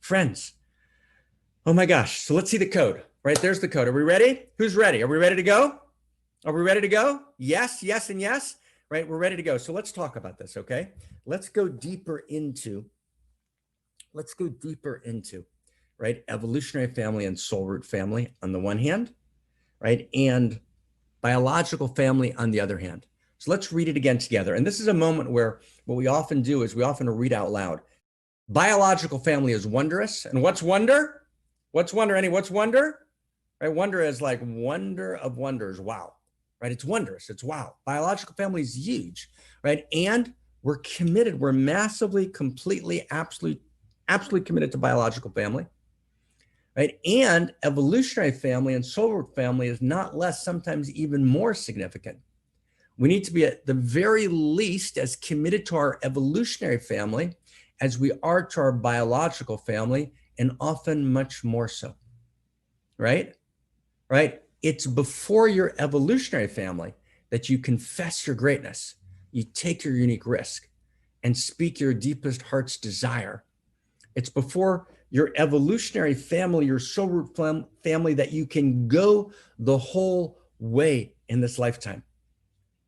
Friends, oh my gosh. So let's see the code, right? There's the code. Are we ready? Who's ready? Are we ready to go? Are we ready to go? Yes, yes, and yes, right? We're ready to go. So let's talk about this, okay? Let's go deeper into, right? Evolutionary family and soul root family on the one hand, right? And biological family on the other hand. So let's read it again together. And this is a moment where what we often do is we often read out loud. Biological family is wondrous. And what's wonder? What's wonder, Annie? What's wonder? Right? Wonder is like wonder of wonders. Wow. Right? It's wondrous. It's wow. Biological family is huge, right? And we're committed. We're massively, completely, absolutely committed to biological family, right? And evolutionary family and soul root family is not less, sometimes even more significant. We need to be at the very least as committed to our evolutionary family as we are to our biological family, and often much more so, right? Right? It's before your evolutionary family that you confess your greatness, you take your unique risk, and speak your deepest heart's desire. It's before your evolutionary family, your soul root family, that you can go the whole way in this lifetime,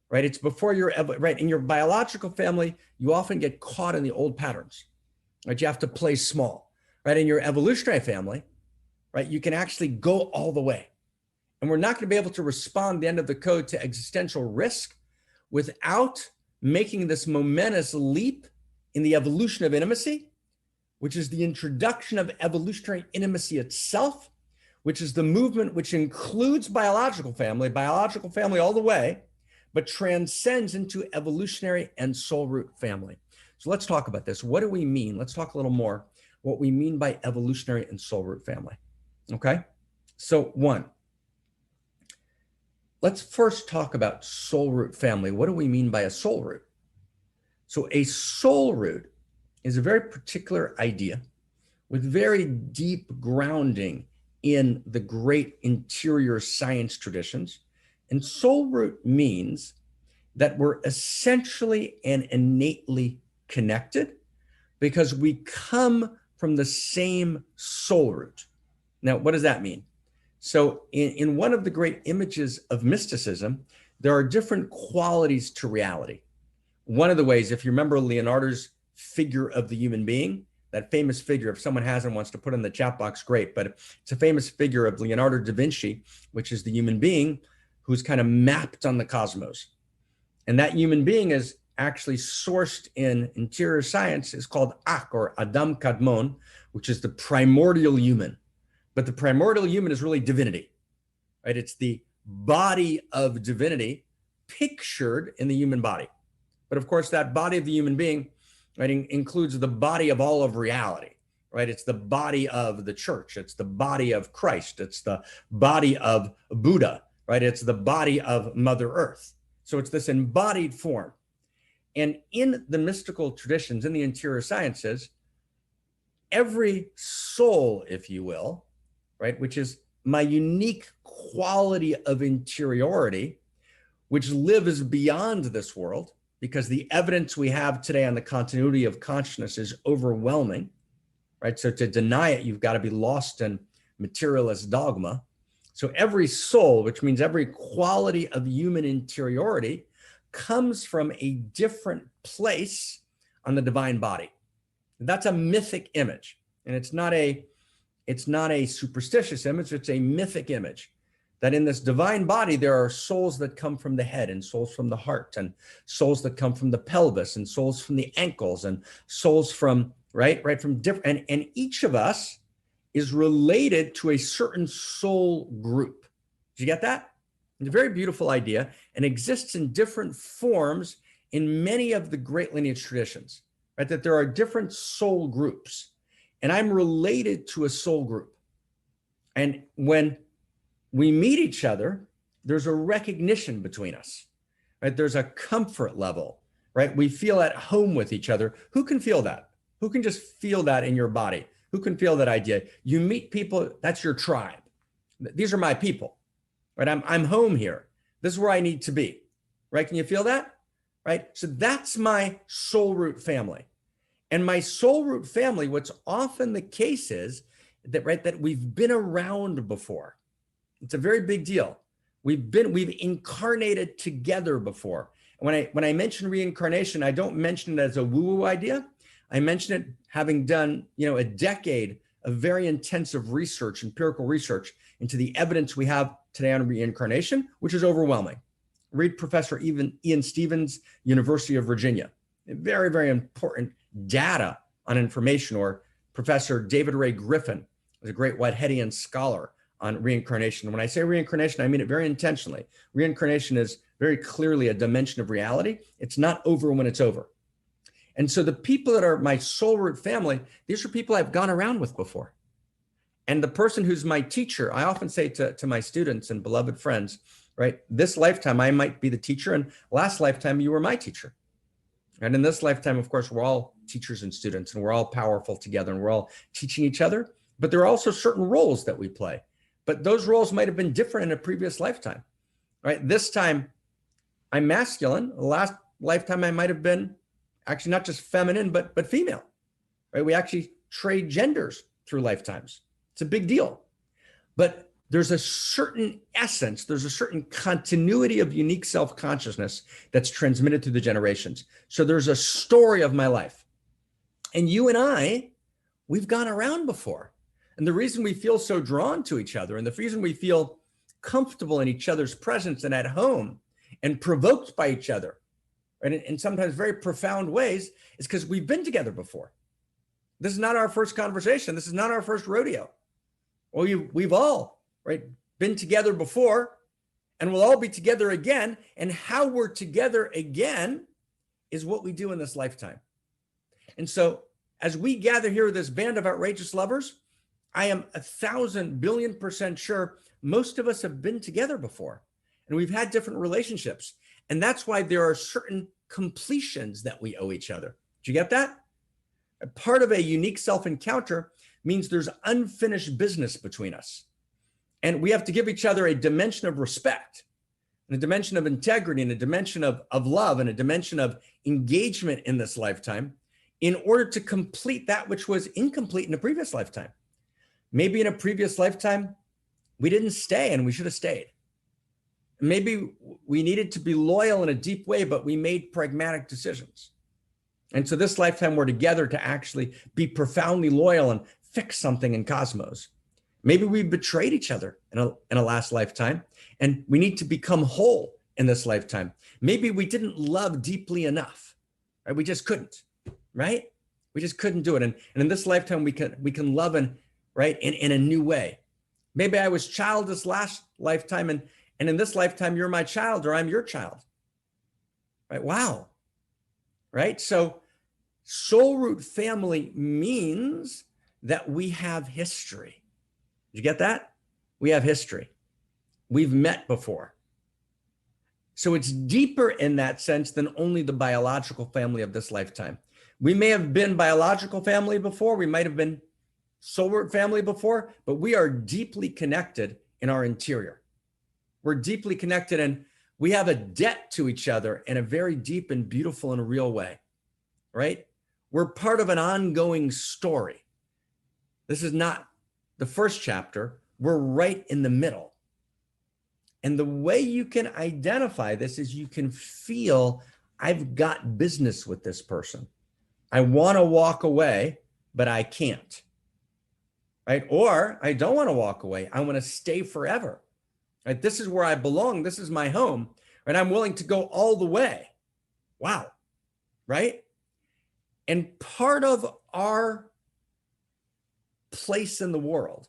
right? It's before your, right? In your biological family, you often get caught in the old patterns, right? You have to play small, right? In your evolutionary family, right? You can actually go all the way. And we're not going to be able to respond at the end of the code to existential risk without making this momentous leap in the evolution of intimacy, which is the introduction of evolutionary intimacy itself, which is the movement which includes biological family all the way, but transcends into evolutionary and soul root family. So let's talk about this. What do we mean? Let's talk a little more what we mean by evolutionary and soul root family. Okay? So one, let's first talk about soul root family. What do we mean by a soul root? So a soul root is a very particular idea with very deep grounding in the great interior science traditions. And soul root means that we're essentially and innately connected because we come from the same soul root. Now, what does that mean? So in one of the great images of mysticism, there are different qualities to reality. One of the ways, if you remember Leonardo's figure of the human being, that famous figure, if someone hasn't wants to put in the chat box, great, but it's a famous figure of Leonardo da Vinci, which is the human being who's kind of mapped on the cosmos. And that human being is actually sourced in interior science, is called Ak, or Adam Kadmon, which is the primordial human. But the primordial human is really divinity, right? It's the body of divinity pictured in the human body. But of course, that body of the human being, right, includes the body of all of reality, right? It's the body of the church. It's the body of Christ. It's the body of Buddha, right? It's the body of Mother Earth. So it's this embodied form. And in the mystical traditions, in the interior sciences, every soul, if you will, right, which is my unique quality of interiority, which lives beyond this world, because the evidence we have today on the continuity of consciousness is overwhelming, right? So to deny it, you've got to be lost in materialist dogma. So every soul, which means every quality of human interiority, comes from a different place on the divine body. That's a mythic image. And it's not a superstitious image, it's a mythic image. That in this divine body, there are souls that come from the head and souls from the heart and souls that come from the pelvis and souls from the ankles and souls from, right from different, and each of us is related to a certain soul group. Did you get that? It's a very beautiful idea and exists in different forms in many of the great lineage traditions, right? That there are different soul groups, and I'm related to a soul group. And when we meet each other, there's a recognition between us, right? There's a comfort level, right? We feel at home with each other. Who can feel that? Who can just feel that in your body? Who can feel that idea? You meet people, that's your tribe. These are my people, right? I'm home here. This is where I need to be, right? Can you feel that, right? So that's my soul root family. And my soul root family, what's often the case is that, right, that we've been around before. It's a very big deal. We've incarnated together before. And when I mention reincarnation, I don't mention it as a woo-woo idea. I mention it having done, a decade of very intensive research, empirical research into the evidence we have today on reincarnation, which is overwhelming. Read Professor Ian Stevens, University of Virginia. Very, very important data on information. Or Professor David Ray Griffin is a great Whiteheadian scholar on reincarnation. When I say reincarnation, I mean it very intentionally. Reincarnation is very clearly a dimension of reality. It's not over when it's over. And so the people that are my soul root family, these are people I've gone around with before. And the person who's my teacher, I often say to my students and beloved friends, right, this lifetime I might be the teacher, and last lifetime you were my teacher. And in this lifetime, of course, we're all teachers and students, and we're all powerful together, and we're all teaching each other. But there are also certain roles that we play. But those roles might have been different in a previous lifetime, right? This time I'm masculine. The last lifetime I might have been actually not just feminine, but female, right? We actually trade genders through lifetimes. It's a big deal. But there's a certain essence, there's a certain continuity of unique self-consciousness that's transmitted through the generations. So there's a story of my life. And you and I, we've gone around before. And the reason we feel so drawn to each other, and the reason we feel comfortable in each other's presence and at home and provoked by each other, and in sometimes very profound ways, is because we've been together before. This is not our first conversation. This is not our first rodeo. Well, we've all, right, been together before, and we'll all be together again. And how we're together again is what we do in this lifetime. And so as we gather here with this band of outrageous lovers, I am 1,000 billion% sure most of us have been together before, and we've had different relationships. And that's why there are certain completions that we owe each other. Did you get that? A part of a unique self-encounter means there's unfinished business between us. And we have to give each other a dimension of respect, and a dimension of integrity, and a dimension of love, and a dimension of engagement in this lifetime in order to complete that which was incomplete in a previous lifetime. Maybe in a previous lifetime, we didn't stay and we should have stayed. Maybe we needed to be loyal in a deep way, but we made pragmatic decisions. And so this lifetime, we're together to actually be profoundly loyal and fix something in cosmos. Maybe we betrayed each other in a last lifetime, and we need to become whole in this lifetime. Maybe we didn't love deeply enough, right? We just couldn't, right? We just couldn't do it. And in this lifetime, we can love in a new way. Maybe I was childless last lifetime, and in this lifetime, you're my child, or I'm your child, right? Wow, right? So soul root family means that we have history. Did you get that? We have history. We've met before. So it's deeper in that sense than only the biological family of this lifetime. We may have been biological family before. We might have been soul root family before, but we are deeply connected in our interior. We're deeply connected, and we have a debt to each other in a very deep and beautiful and real way, right? We're part of an ongoing story. This is not the first chapter. We're right in the middle. And the way you can identify this is you can feel, I've got business with this person. I want to walk away, but I can't, right? Or I don't want to walk away. I want to stay forever, right? This is where I belong. This is my home, and I'm willing to go all the way. Wow, right? And part of our place in the world,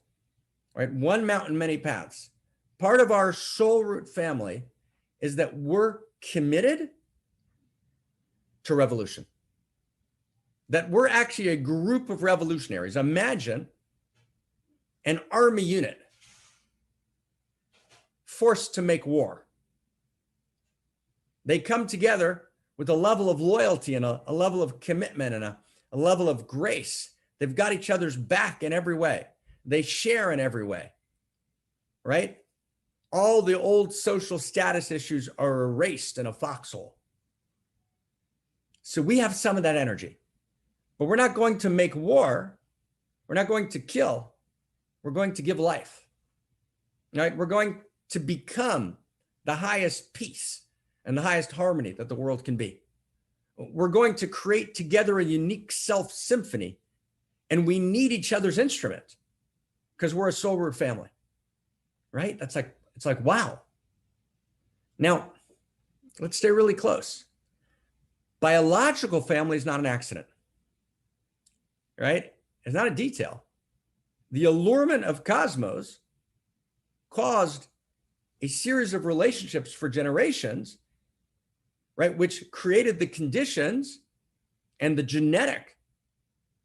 right? One mountain, many paths. Part of our soul root family is that we're committed to revolution. That we're actually a group of revolutionaries. Imagine an army unit forced to make war. They come together with a level of loyalty and a level of commitment and a level of grace. They've got each other's back in every way. They share in every way, right? All the old social status issues are erased in a foxhole. So we have some of that energy. But we're not going to make war. We're not going to kill. We're going to give life. Right? We're going to become the highest peace and the highest harmony that the world can be. We're going to create together a unique self symphony, and we need each other's instrument because we're a soul root family, right? It's like, wow. Now, let's stay really close. Biological family is not an accident, right? It's not a detail. The allurement of cosmos caused a series of relationships for generations, right, which created the conditions and the genetic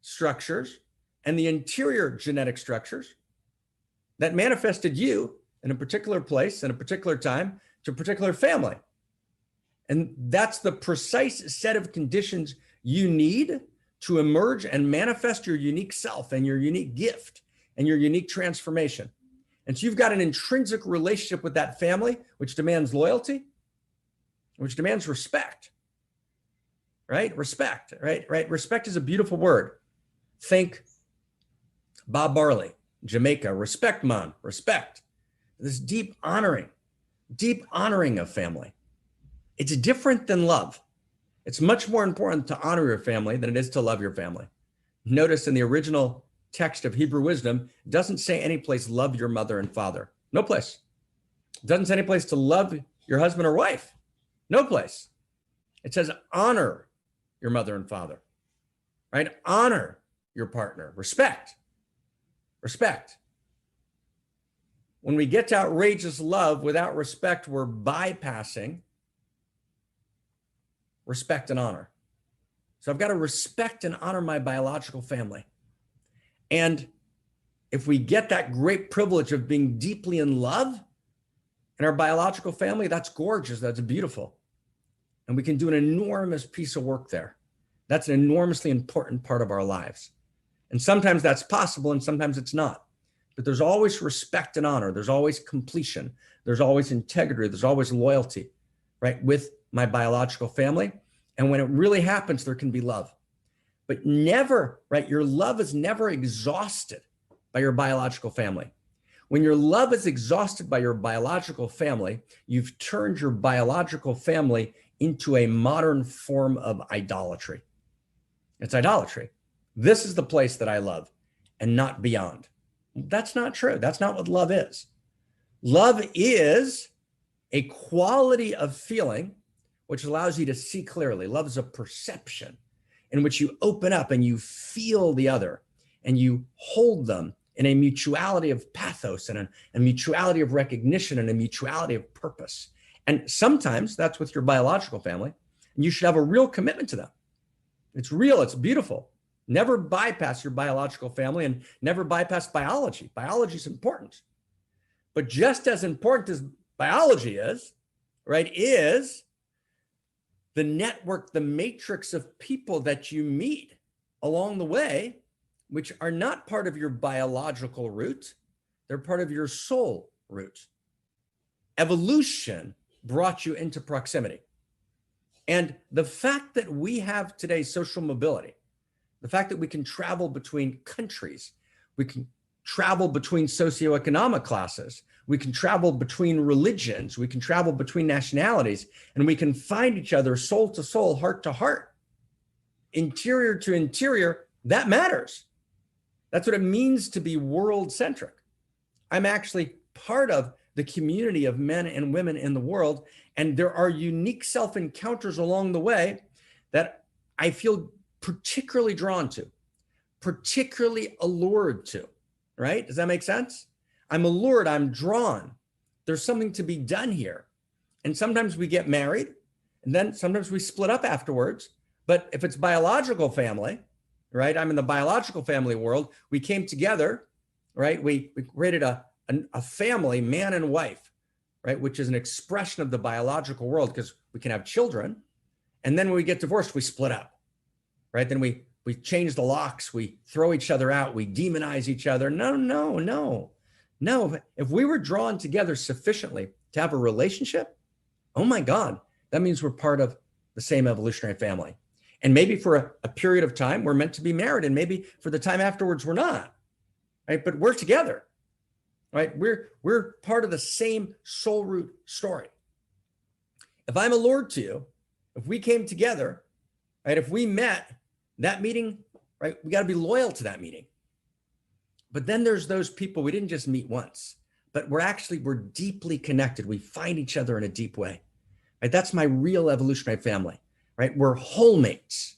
structures and the interior genetic structures that manifested you in a particular place, in a particular time, to a particular family. And that's the precise set of conditions you need to emerge and manifest your unique self and your unique gift and your unique transformation. And so you've got an intrinsic relationship with that family, which demands loyalty, which demands respect, right? Respect, right? Respect is a beautiful word. Think Bob Marley, Jamaica, respect, man, respect. This deep honoring of family. It's different than love. It's much more important to honor your family than it is to love your family. Notice in the original text of Hebrew wisdom, it doesn't say any place, love your mother and father. No place. It doesn't say any place to love your husband or wife. No place. It says honor your mother and father, right? Honor your partner. Respect. Respect. When we get to outrageous love without respect, we're bypassing respect and honor. So I've got to respect and honor my biological family. And if we get that great privilege of being deeply in love in our biological family, that's gorgeous. That's beautiful. And we can do an enormous piece of work there. That's an enormously important part of our lives. And sometimes that's possible and sometimes it's not. But there's always respect and honor. There's always completion. There's always integrity. There's always loyalty, right, with my biological family. And when it really happens, there can be love. But never, right, your love is never exhausted by your biological family. When your love is exhausted by your biological family, you've turned your biological family into a modern form of idolatry. It's idolatry. This is the place that I love and not beyond. That's not true. That's not what love is. Love is a quality of feeling which allows you to see clearly. Love is a perception in which you open up and you feel the other and you hold them in a mutuality of pathos and a mutuality of recognition and a mutuality of purpose. And sometimes that's with your biological family, and you should have a real commitment to them. It's real, it's beautiful. Never bypass your biological family and never bypass biology. Biology is important. But just as important as biology is, right, is the network, the matrix of people that you meet along the way, which are not part of your biological root, they're part of your soul root. Evolution brought you into proximity. And the fact that we have today social mobility, the fact that we can travel between countries, we can travel between socioeconomic classes, we can travel between religions, we can travel between nationalities, and we can find each other soul to soul, heart to heart, interior to interior. That matters. That's what it means to be world-centric. I'm actually part of the community of men and women in the world, and there are unique self-encounters along the way that I feel particularly drawn to, particularly allured to, right? Does that make sense? I'm allured, I'm drawn. There's something to be done here. And sometimes we get married, and then sometimes we split up afterwards. But if it's biological family, right? I'm in the biological family world. We came together, right? We created a family, man and wife, right? Which is an expression of the biological world because we can have children. And then when we get divorced, we split up, right? Then we change the locks, we throw each other out, we demonize each other. No. If we were drawn together sufficiently to have a relationship, oh my God, that means we're part of the same evolutionary family. And maybe for a period of time, we're meant to be married. And maybe for the time afterwards, we're not, right? But we're together, right? We're part of the same soul root story. If I'm a Lord to you, if we came together, right? If we met, that meeting, right? We got to be loyal to that meeting. But then there's those people, we didn't just meet once, but we're deeply connected. We find each other in a deep way, right? That's my real evolutionary family, right? We're whole mates.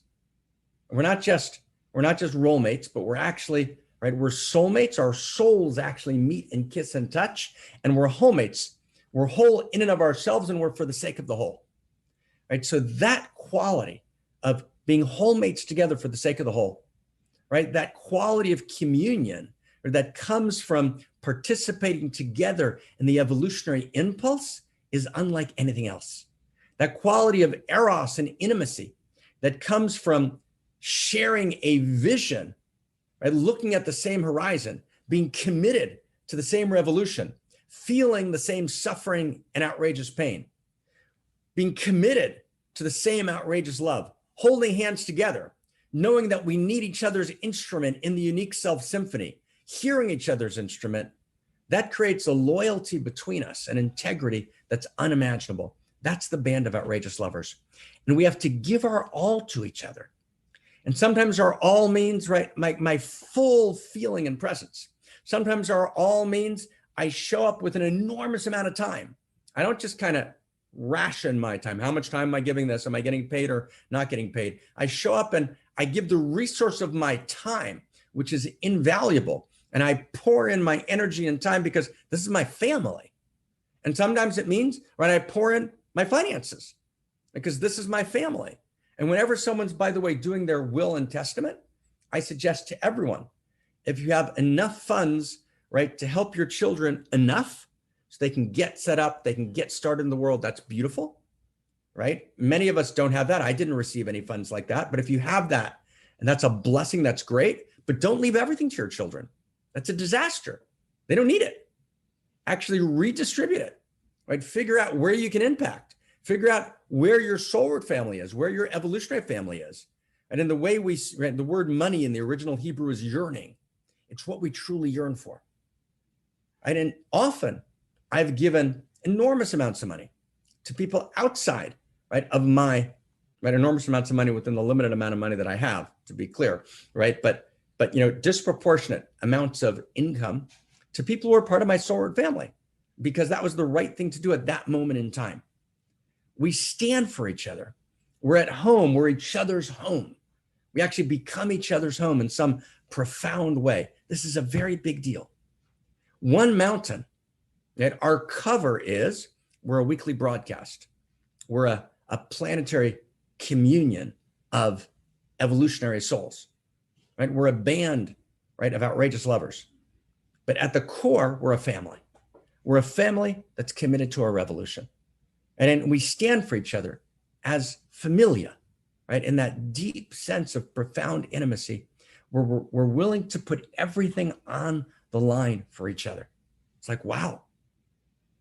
We're not just role mates, but we're actually, right? We're soulmates. Our souls actually meet and kiss and touch, and we're whole mates. We're whole in and of ourselves, and we're for the sake of the whole, right? So that quality of being whole mates together for the sake of the whole, right? That quality of communion, or that comes from participating together in the evolutionary impulse, is unlike anything else. That quality of eros and intimacy that comes from sharing a vision, right? Looking at the same horizon, being committed to the same revolution, feeling the same suffering and outrageous pain, being committed to the same outrageous love, holding hands together, knowing that we need each other's instrument in the unique self symphony, hearing each other's instrument. That creates a loyalty between us, an integrity that's unimaginable. That's the band of outrageous lovers. And we have to give our all to each other. And sometimes our all means, right, my full feeling and presence. Sometimes our all means I show up with an enormous amount of time. I don't just kind of ration my time. How much time am I giving this? Am I getting paid or not getting paid? I show up and I give the resource of my time, which is invaluable. And I pour in my energy and time because this is my family. And sometimes it means, right, I pour in my finances because this is my family. And whenever someone's, by the way, doing their will and testament, I suggest to everyone, if you have enough funds, right, to help your children enough so they can get set up, they can get started in the world, that's beautiful, right? Many of us don't have that. I didn't receive any funds like that. But if you have that, and that's a blessing, that's great. But don't leave everything to your children. That's a disaster. They don't need it. Actually redistribute it, right? Figure out where you can impact. Figure out where your soul root family is, where your evolutionary family is. And in the way the word money in the original Hebrew is yearning. It's what we truly yearn for. Right? And often I've given enormous amounts of money to people outside, right, of my, right, enormous amounts of money within the limited amount of money that I have, to be clear, right? But disproportionate amounts of income to people who are part of my soul root family, because that was the right thing to do at that moment in time. We stand for each other. We're at home. We're each other's home. We actually become each other's home in some profound way. This is a very big deal. One mountain, that our cover is, we're a weekly broadcast. We're a planetary communion of evolutionary souls, right? We're a band, right, of outrageous lovers. But at the core, we're a family. We're a family that's committed to our revolution. And then we stand for each other as familia, right? In that deep sense of profound intimacy, where we're willing to put everything on the line for each other. It's like, wow,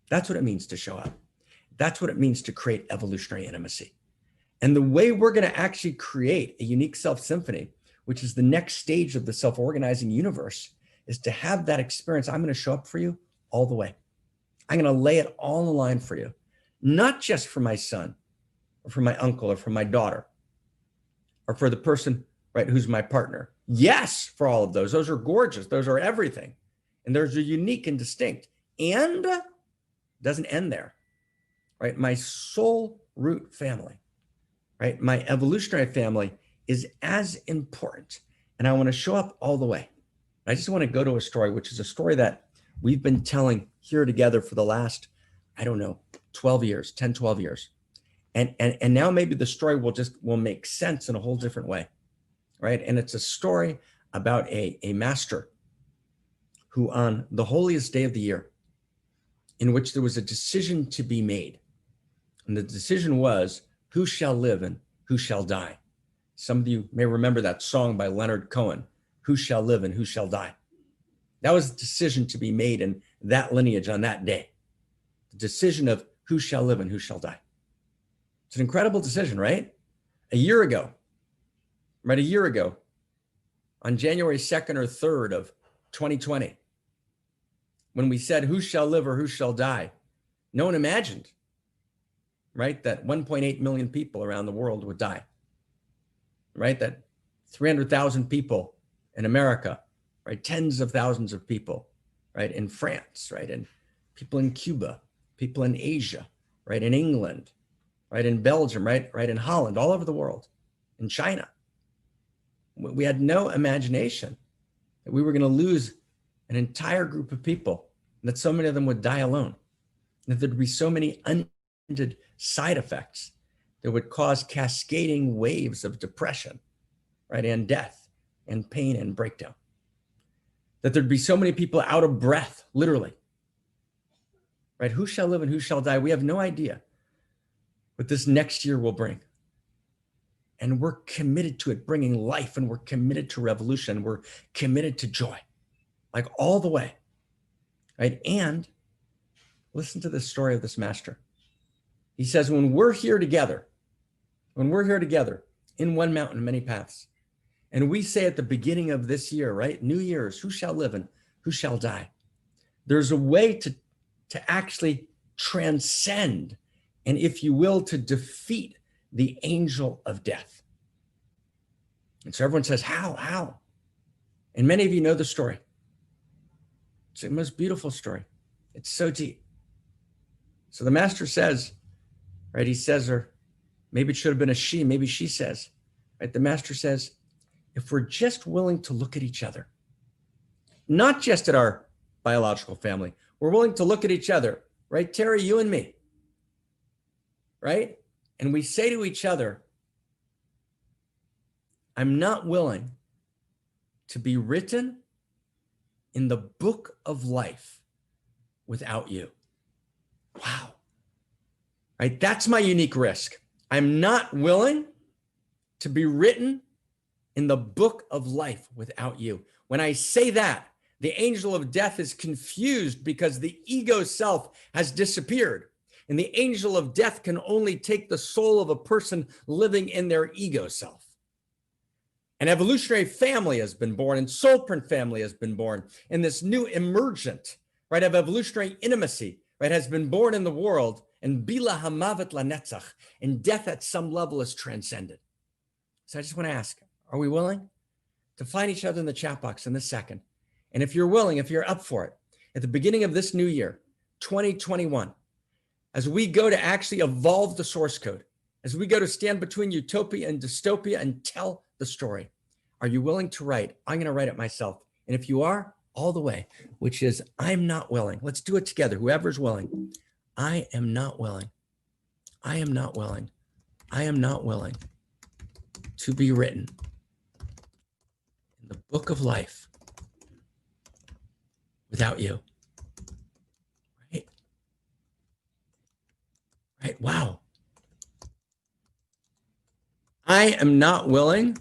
that's what it means to show up. That's what it means to create evolutionary intimacy. And the way we're going to actually create a unique self symphony, which is the next stage of the self-organizing universe, is to have that experience. I'm going to show up for you all the way. I'm going to lay it all on the line for you. Not just for my son or for my uncle or for my daughter or for the person, right, who's my partner. Yes, for all of those. Those are gorgeous. Those are everything. And those are unique and distinct. And it doesn't end there, right? My soul root family, right? My evolutionary family is as important. And I want to show up all the way. I just want to go to a story, which is a story that we've been telling here together for the last, 12 years, 10, 12 years. And now maybe the story will make sense in a whole different way, right? And it's a story about a master who, on the holiest day of the year, in which there was a decision to be made. And the decision was, who shall live and who shall die? Some of you may remember that song by Leonard Cohen, who shall live and who shall die? That was a decision to be made in that lineage on that day. The decision of who shall live and who shall die. It's an incredible decision, right? A year ago, right? A year ago, on January 2nd or 3rd of 2020, when we said, who shall live or who shall die? No one imagined, right, that 1.8 million people around the world would die, right? That 300,000 people in America, right? Tens of thousands of people, right? In France, right? And people in Cuba, people in Asia, right? In England, right? In Belgium, right? Right? In Holland, all over the world, in China. We had no imagination that we were going to lose an entire group of people, and that so many of them would die alone, and that there'd be so many unintended side effects that would cause cascading waves of depression, right? And death and pain and breakdown. That there'd be so many people out of breath, literally, right? Who shall live and who shall die? We have no idea what this next year will bring. And we're committed to it bringing life, and we're committed to revolution. We're committed to joy, like all the way, right? And listen to the story of this master. He says, when we're here together in one mountain, many paths, and we say at the beginning of this year, right? New Year's, who shall live and who shall die? There's a way to actually transcend, and if you will, to defeat the angel of death. And so everyone says, how? And many of you know the story. It's the most beautiful story. It's so deep. So the master says, right? He says, or maybe it should have been a she, maybe she says, right? The master says, if we're just willing to look at each other, not just at our biological family, we're willing to look at each other, right? Terry, you and me, right? And we say to each other, I'm not willing to be written in the book of life without you. Wow. Right? That's my unique risk. I'm not willing to be written in the book of life without you. When I say that, the angel of death is confused because the ego self has disappeared. And the angel of death can only take the soul of a person living in their ego self. An evolutionary family has been born, and soul print family has been born. And this new emergent, right, of evolutionary intimacy, right, has been born in the world. And bila hamavet lanetzach, and death at some level is transcended. So I just want to ask, are we willing to find each other in the chat box in this second? And if you're willing, if you're up for it, at the beginning of this new year, 2021, as we go to actually evolve the source code, as we go to stand between utopia and dystopia and tell the story, are you willing to write? I'm going to write it myself. And if you are, all the way, which is, I'm not willing. Let's do it together. Whoever's willing. I am not willing. I am not willing. I am not willing to be written in the book of life without you. Right? Right? Wow. I am not willing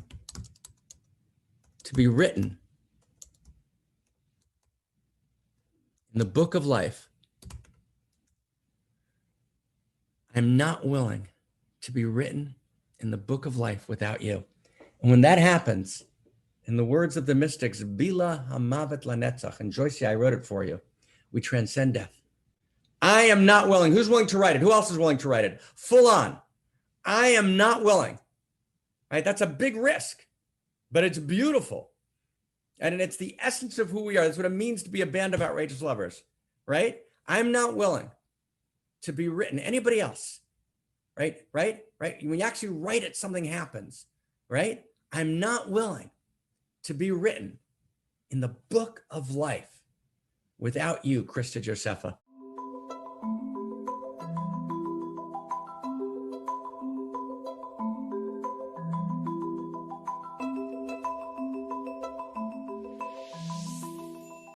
to be written in the book of life. I'm not willing to be written in the book of life without you. And when that happens, in the words of the mystics, Bila Hamavet Lanetzach, and Joyce, I wrote it for you, we transcend death. I am not willing. Who's willing to write it? Who else is willing to write it? Full on. I am not willing. Right? That's a big risk, but it's beautiful. And it's the essence of who we are. That's what it means to be a band of outrageous lovers, right? I'm not willing to be written. Anybody else, right? Right? When you actually write it, something happens, right? I'm not willing to be written in the book of life without you, Krista Josepha.